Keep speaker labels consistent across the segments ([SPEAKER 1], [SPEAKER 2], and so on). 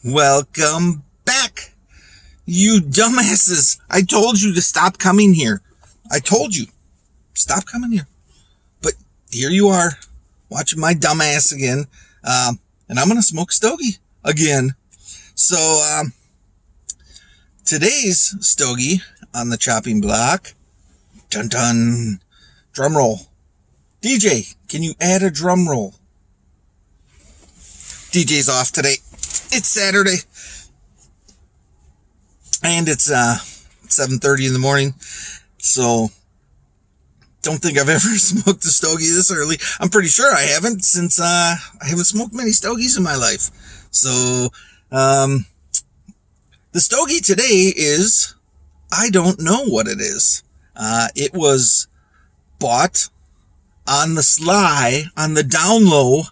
[SPEAKER 1] Welcome back, you dumbasses. I told you to stop coming here. I told you, stop coming here. But here you are, watching my dumbass again. And I'm going to smoke Stogie again. So, today's Stogie on the chopping block. Dun dun. Drum roll. DJ, can you add a drum roll? DJ's off today. It's Saturday. And it's 7:30 in the morning. So don't think I've ever smoked a Stogie this early. I'm pretty sure I haven't, since I haven't smoked many Stogies in my life. So the Stogie today is, I don't know what it is. It was bought on the sly, on the down low,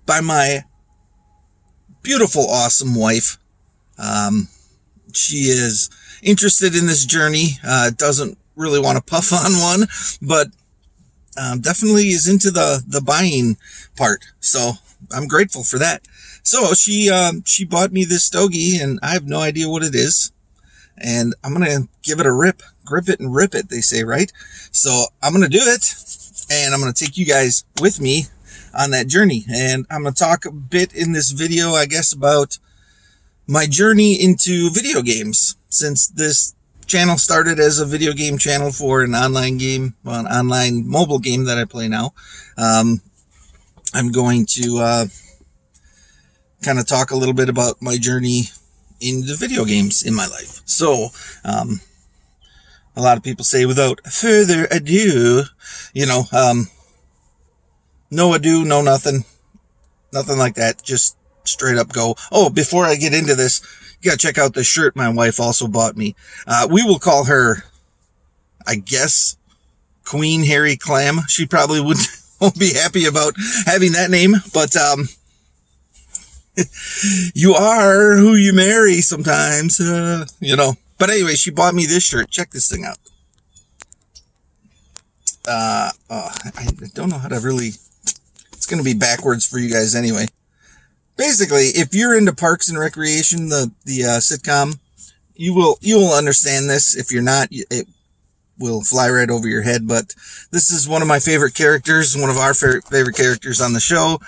[SPEAKER 1] by my beautiful, awesome wife. She is interested in this journey, doesn't really want to puff on one, but definitely is into the buying part. So I'm grateful for that. So she bought me this Stogie, and I have no idea what it is. And I'm going to give it a rip. Grip it and rip it, they say, right? So I'm going to do it, and I'm going to take you guys with me on that journey. And I'm going to talk a bit in this video, I guess, about my journey into video games, since this channel started as a video game channel for an online game, well, an online mobile game that I play now. I'm going to kind of talk a little bit about my journey into video games in my life. So, a lot of people say, without further ado, no ado, no nothing like that. Just straight up go. Oh, before I get into this, you gotta check out the shirt my wife also bought me. We will call her, I guess, Queen Hairy Clam. She probably won't be happy about having that name, but you are who you marry sometimes, But anyway, she bought me this shirt. Check this thing out. I don't know how to really... It's going to be backwards for you guys anyway. Basically, if you're into Parks and Recreation, the sitcom, you will understand this. If you're not, it will fly right over your head. But this is one of my favorite characters, one of our favorite characters on the show,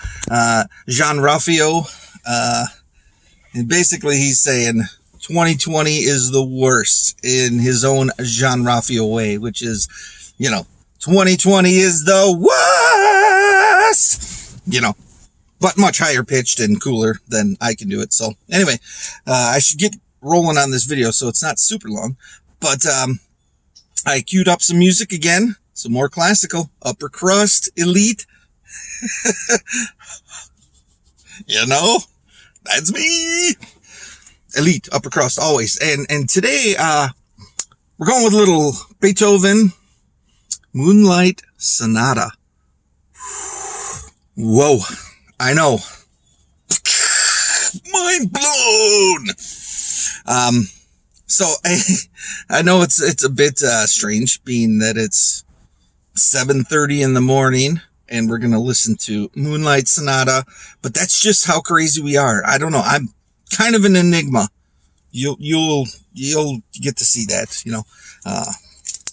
[SPEAKER 1] Jean-Ralphio. And basically he's saying 2020 is the worst in his own Jean-Ralphio way, which is, 2020 is the worst, but much higher pitched and cooler than I can do it. So anyway, I should get rolling on this video so it's not super long, but I queued up some music again, some more classical, upper crust, elite. That's me. Elite, upper crust, always. And today, we're going with a little Beethoven Moonlight Sonata. Whoa, I know. Mind blown. So I know it's a bit strange, being that it's 7:30 in the morning and we're going to listen to Moonlight Sonata, but that's just how crazy we are. I don't know. I'm kind of an enigma. You'll get to see that,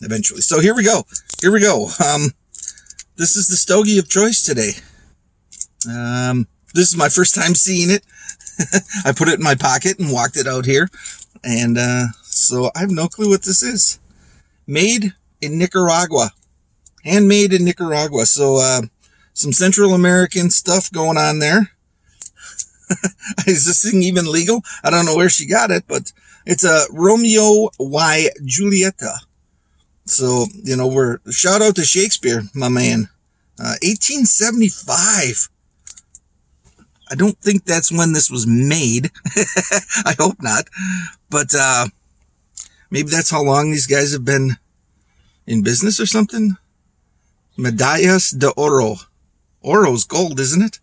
[SPEAKER 1] eventually. So here we go. This is the Stogie of choice today. This is my first time seeing it. I put it in my pocket and walked it out here. And, so I have no clue what this is. Made in Nicaragua. Handmade in Nicaragua. So, some Central American stuff going on there. Is this thing even legal? I don't know where she got it, but it's a Romeo y Julieta. So, we're, shout out to Shakespeare, my man. 1875. I don't think that's when this was made. I hope not. But, maybe that's how long these guys have been in business or something. Medallas de Oro. Oro's gold, isn't it?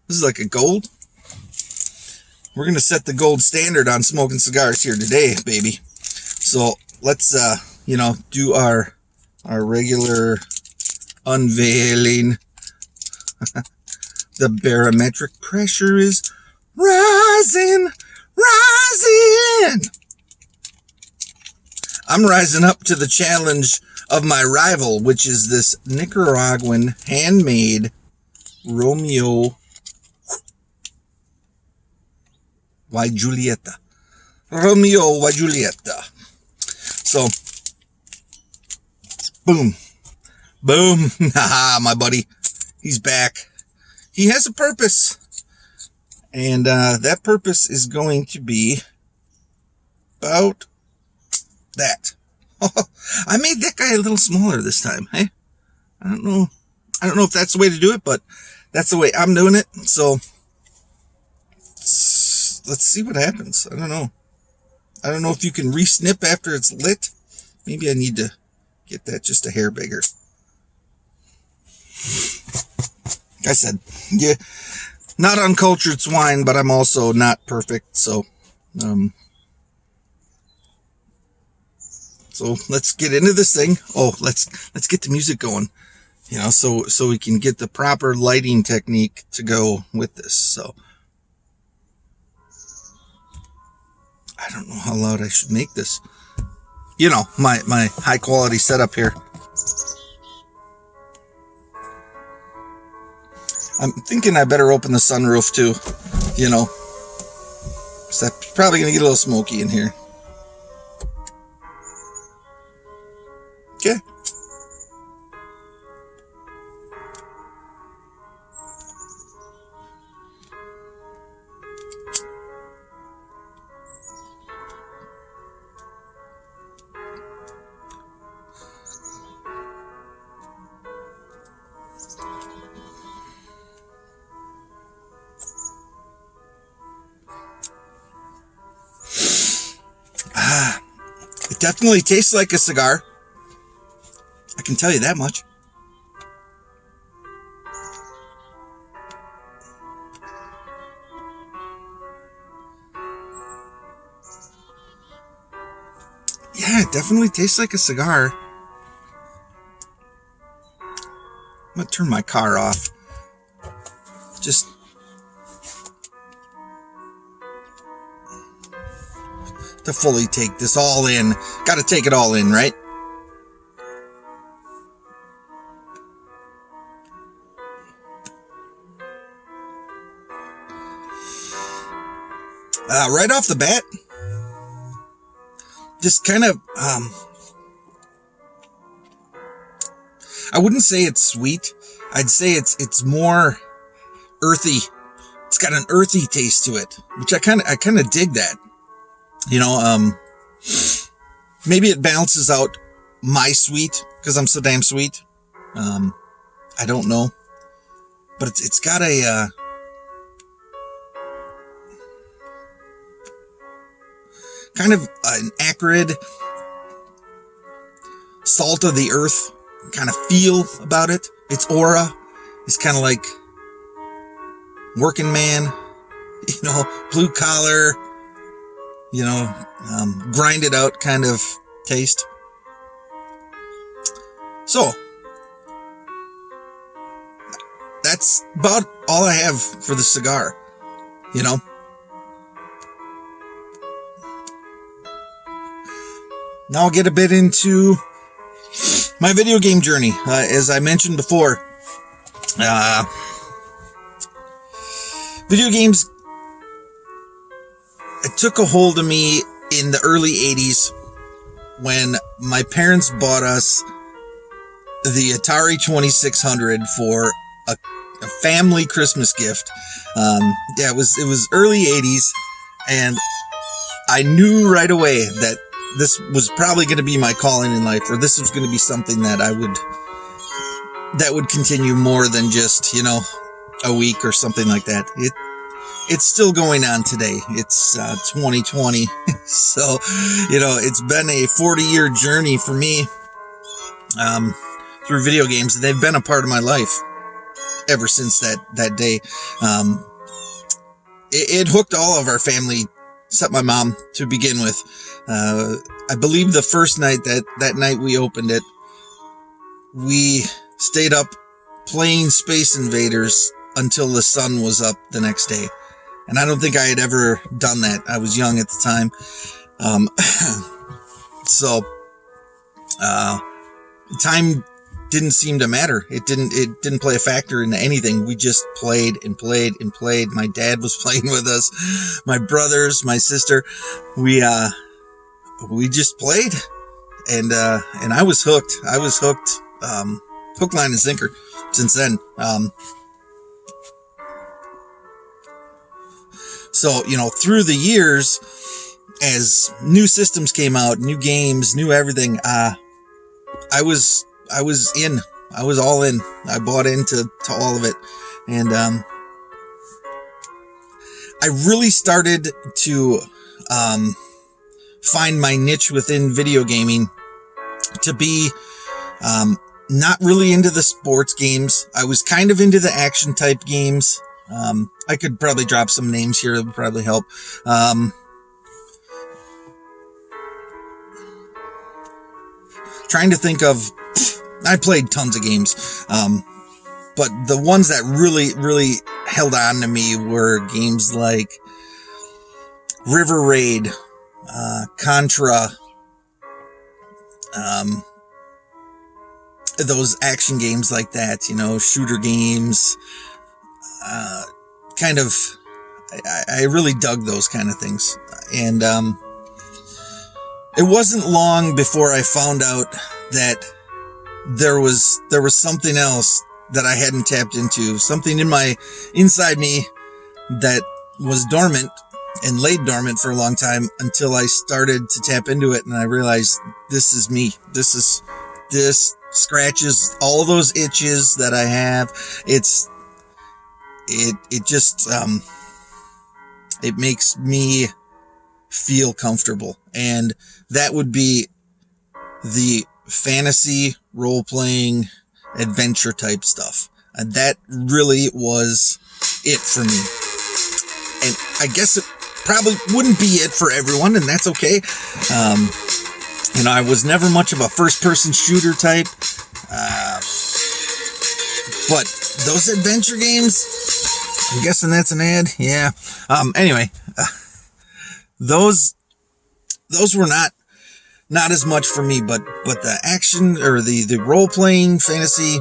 [SPEAKER 1] This is like a gold. We're going to set the gold standard on smoking cigars here today, baby. So let's, do our regular unveiling. The barometric pressure is rising, rising. I'm rising up to the challenge of my rival, which is this Nicaraguan handmade Romeo y Julieta. Romeo y Julieta. So, boom. Boom. Haha, my buddy. He's back. He has a purpose. And that purpose is going to be about that. I made that guy a little smaller this time, hey? I don't know if that's the way to do it, but that's the way I'm doing it. So let's see what happens. I don't know if you can re-snip after it's lit. Maybe I need to get that just a hair bigger. Like I said, yeah, not uncultured swine, but I'm also not perfect. So let's get into this thing. Oh, let's get the music going, so we can get the proper lighting technique to go with this. So I don't know how loud I should make this. My high quality setup here. I'm thinking I better open the sunroof too, because that's probably going to get a little smoky in here. Okay. It definitely tastes like a cigar. I can tell you that much. Yeah, it definitely tastes like a cigar. I'm going to turn my car off. Just to fully take this all in. Got to take it all in, right? Right off the bat, just kind of, I wouldn't say it's sweet. I'd say it's more earthy. It's got an earthy taste to it, which I kind of dig that. Maybe it balances out my sweet because I'm so damn sweet. I don't know, but it's got a kind of an acrid, salt of the earth kind of feel about it. Its aura is kind of like working man, blue collar, grind it out kind of taste. So that's about all I have for the cigar, Now I'll get a bit into my video game journey. As I mentioned before, video games, it took a hold of me in the early 80s when my parents bought us the Atari 2600 for a family Christmas gift. It was early 80s, and I knew right away that this was probably going to be my calling in life, or this was going to be something that would continue more than just, a week or something like that. It's still going on today. It's 2020. So, it's been a 40-year journey for me through video games. They've been a part of my life ever since that day. It hooked all of our family, except my mom, to begin with. I believe the first night that night we opened it, we stayed up playing Space Invaders until the sun was up the next day. And I don't think I had ever done that. I was young at the time. So time didn't seem to matter. It didn't play a factor into anything. We just played and played and played. My dad was playing with us, my brothers, my sister. We just played, and I was hooked. Hook, line, and sinker since then. So, through the years, as new systems came out, new games, new everything, I was in. I was all in. I bought into all of it. And I really started to find my niche within video gaming to be not really into the sports games. I was kind of into the action type games. I could probably drop some names here that would probably help. Trying to think of, I played tons of games, but the ones that really, really held on to me were games like River Raid, Contra, those action games like that, shooter games, I really dug those kind of things. And it wasn't long before I found out that there was something else that I hadn't tapped into, something inside me that was dormant and laid dormant for a long time until I started to tap into it, and I realized this is me. This scratches all those itches that I have. It just it makes me feel comfortable, and that would be the fantasy role-playing adventure type stuff. And that really was it for me. And I guess it probably wouldn't be it for everyone, and that's okay. I was never much of a first-person shooter type, but those adventure games, I'm guessing that's an ad. Yeah. Anyway, those were not as much for me, but the action or the role-playing fantasy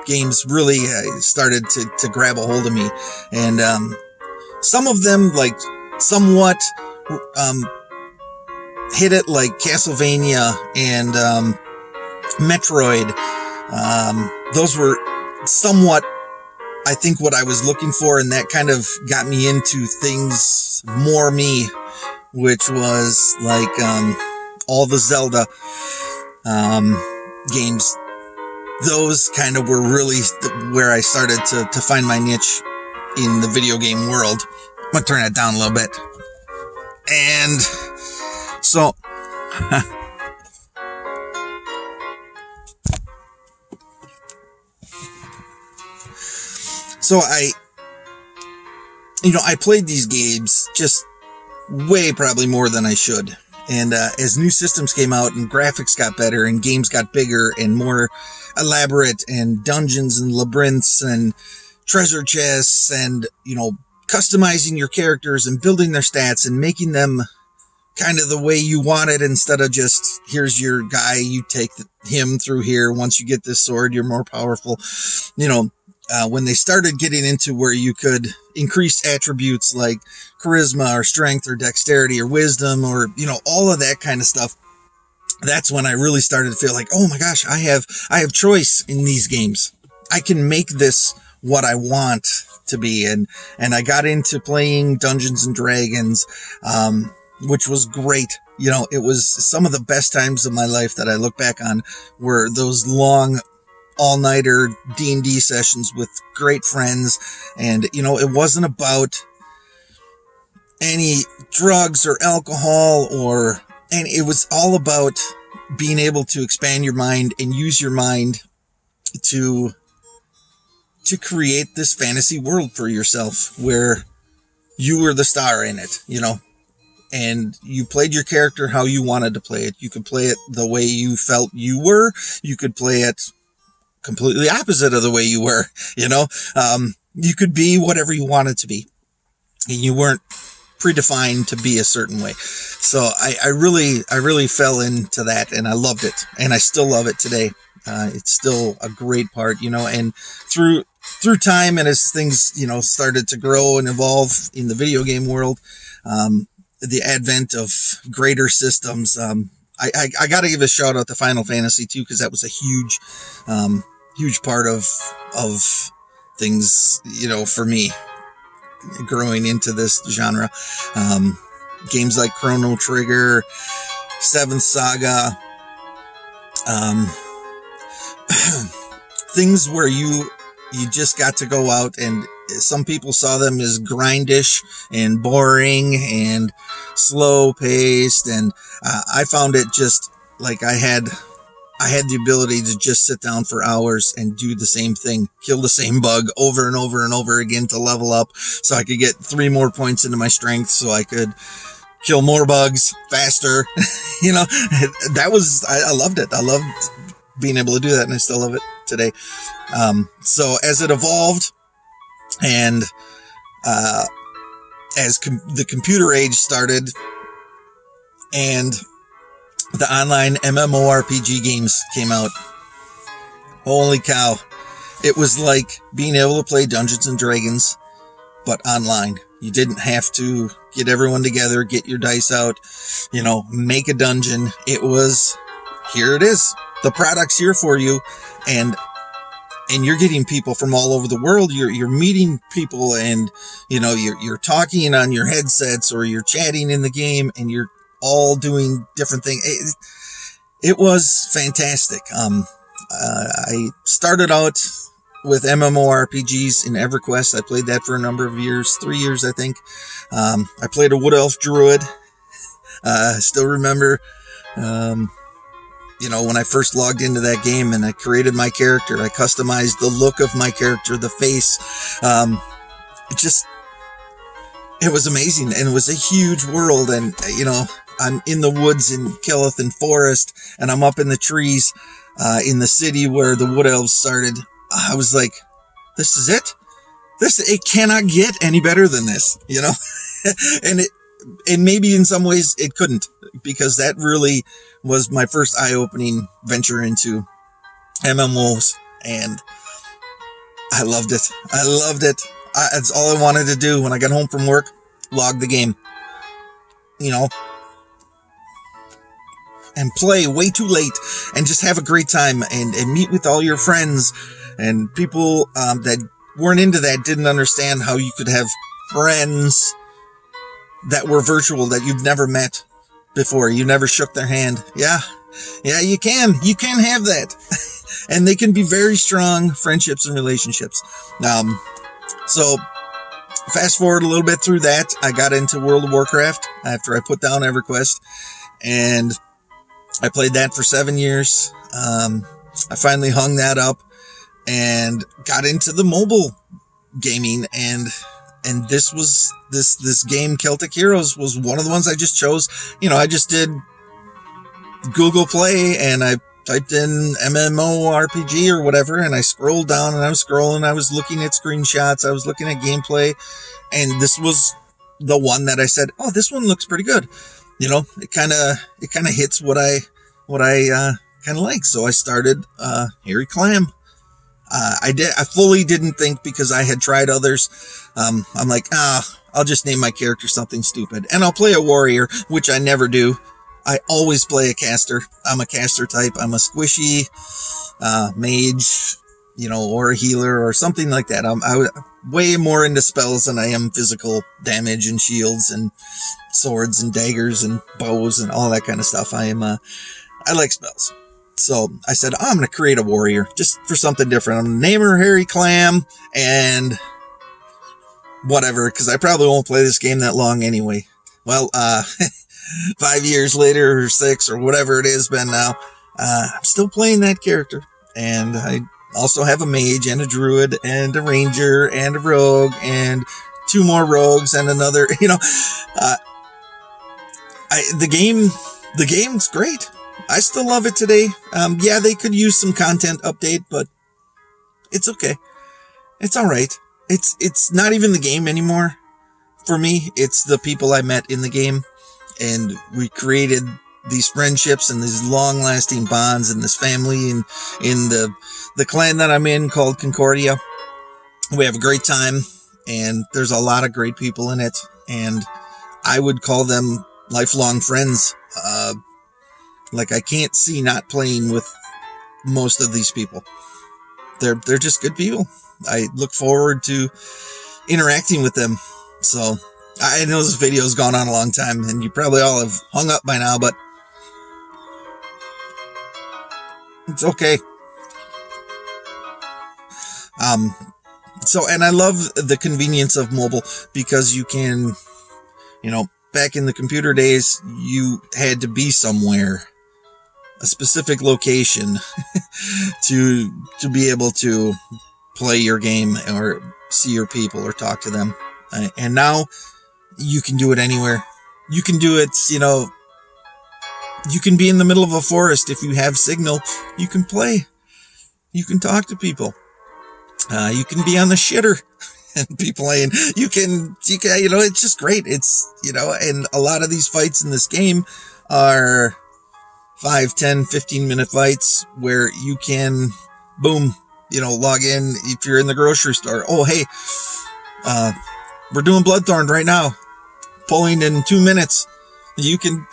[SPEAKER 1] games really started to grab a hold of me. And some of them, like, somewhat hit it, like Castlevania and Metroid. Those were somewhat, I think, what I was looking for, and that kind of got me into things more me, which was like all the Zelda games. Those kind of were really where I started to find my niche in the video game world. I'm going to turn that down a little bit. And so I played these games just way probably more than I should. And as new systems came out and graphics got better and games got bigger and more elaborate and dungeons and labyrinths and treasure chests and, customizing your characters and building their stats and making them kind of the way you want it instead of just, here's your guy, you take him through here. Once you get this sword, you're more powerful. When they started getting into where you could increase attributes like charisma or strength or dexterity or wisdom or, all of that kind of stuff, that's when I really started to feel like, oh my gosh, I have choice in these games. I can make this what I want to be. And I got into playing Dungeons and Dragons, which was great. It was some of the best times of my life that I look back on were those long all-nighter D&D sessions with great friends. And, it wasn't about any drugs or alcohol and it was all about being able to expand your mind and use your mind to create this fantasy world for yourself where you were the star in it, and you played your character how you wanted to play it. You could play it the way you felt you were. You could play it completely opposite of the way you were, you know. You could be whatever you wanted to be. And you weren't predefined to be a certain way. So I really fell into that, and I loved it, and I still love it today. It's still a great part, you know, and through time and as things, you know, started to grow and evolve in the video game world, the advent of greater systems, I got to give a shout out to Final Fantasy too, because that was a huge part of things, you know, for me growing into this genre. Games like Chrono Trigger, Seventh Saga, things where you just got to go out, and some people saw them as grindish and boring and slow paced, and I found it just like I had the ability to just sit down for hours and do the same thing, kill the same bug over and over and over again to level up, so I could get 3 more points into my strength, so I could kill more bugs faster. You know, I loved it. I loved being able to do that, and I still love it today. So as it evolved, and as the computer age started, and the online MMORPG games came out, holy cow, it was like being able to play Dungeons and Dragons, but online. You didn't have to get everyone together, get your dice out, you know, make a dungeon. It was, here it is. The product's here for you, and you're getting people from all over the world. You're meeting people, and you know, you're talking on your headsets, or you're chatting in the game, and you're all doing different things. It was fantastic. I started out with MMORPGs in EverQuest. I played that for a number of years, 3 years, I think. I played a Wood Elf Druid. I still remember, you know, when I first logged into that game and I created my character, I customized the look of my character, the face. It was amazing, and it was a huge world. And, you know, I'm in the woods in Kellethan Forest, and I'm up in the trees in the city where the Wood Elves started. I was like, this is it? It cannot get any better than this, you know? And maybe in some ways it couldn't, because that really was my first eye-opening venture into MMOs, and I loved it. That's all I wanted to do when I got home from work, log the game, you know, and play way too late and just have a great time and meet with all your friends. And people that weren't into that didn't understand how you could have friends that were virtual, that you've never met before. You never shook their hand. Yeah, you can have that. And they can be very strong friendships and relationships. So fast forward a little bit through that, I got into World of Warcraft after I put down EverQuest, and I played that for 7 years. I finally hung that up and got into the mobile gaming, and this game, Celtic Heroes, was one of the ones I just chose. You know, I just did Google Play, and I typed in MMORPG or whatever, and I scrolled down, and I was looking at screenshots, I was looking at gameplay, and this was the one that I said, oh, this one looks pretty good. You know, it kind of hits what I kind of like. So I started Harry Clam. I fully didn't think, because I had tried others. I'm like, I'll just name my character something stupid, and I'll play a warrior, which I never do. I always play a caster. I'm a caster type. I'm a squishy mage, you know, or a healer or something like that. I'm way more into spells than I am physical damage and shields and swords and daggers and bows and all that kind of stuff. I like spells. So I said, I'm going to create a warrior just for something different. I'm going to name her Harry Clam and whatever, because I probably won't play this game that long anyway. Well, 5 years later, or 6, or whatever it has been now, I'm still playing that character. And I also have a mage and a druid and a ranger and a rogue and 2 more rogues and another, you know, the game's great. I still love it today. Yeah, they could use some content update, but It's okay. It's all right. It's not even the game anymore. For me, it's the people I met in the game, and we created these friendships and these long-lasting bonds and this family, and in the clan that I'm in called Concordia. We have a great time, and there's a lot of great people in it, and I would call them lifelong friends. Like, I can't see not playing with most of these people. They're just good people. I look forward to interacting with them. So I know this video's gone on a long time, and you probably all have hung up by now, but it's okay. And I love the convenience of mobile, because you can, back in the computer days, you had to be somewhere, a specific location to be able to play your game or see your people or talk to them. And now you can do it anywhere. You can do it, you can be in the middle of a forest. If you have signal, you can play. You can talk to people. You can be on the shitter and be playing. You can, it's just great. It's, and a lot of these fights in this game are 5, 10, 15-minute fights where you can, boom, log in if you're in the grocery store. Oh, hey, we're doing Bloodthorn right now. Pulling in 2 minutes. You can,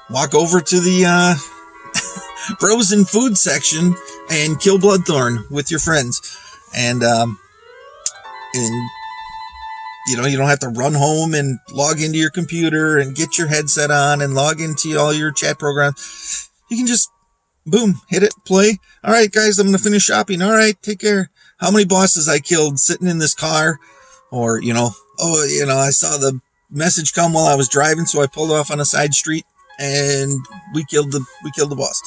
[SPEAKER 1] walk over to the frozen food section and kill Bloodthorn with your friends. And you don't have to run home and log into your computer and get your headset on and log into all your chat programs. You can just, boom, hit it, play. All right, guys, I'm going to finish shopping. All right, take care. How many bosses I killed sitting in this car? Or, I saw the message come while I was driving, so I pulled off on a side street and we killed the boss.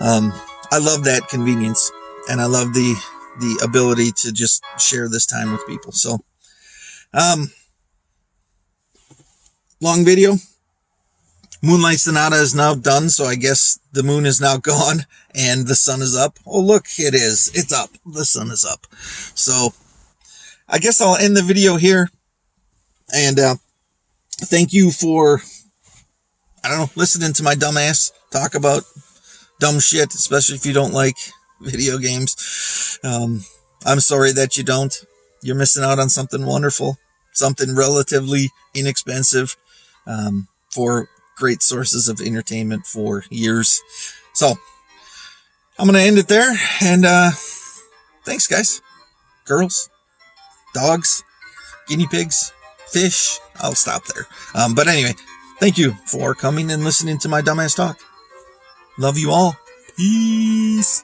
[SPEAKER 1] I love that convenience, and I love the ability to just share this time with people. So, long video. Moonlight Sonata is now done, so I guess the moon is now gone and the sun is up. Oh, look, it is. It's up. The sun is up. So, I guess I'll end the video here. And thank you for, listening to my dumbass talk about dumb shit, especially if you don't like video games. I'm sorry that you don't. You're missing out on something wonderful, something relatively inexpensive, for great sources of entertainment for years. So I'm going to end it there. And thanks, guys, girls, dogs, guinea pigs, fish. I'll stop there. But anyway, thank you for coming and listening to my dumbass talk. Love you all. Peace.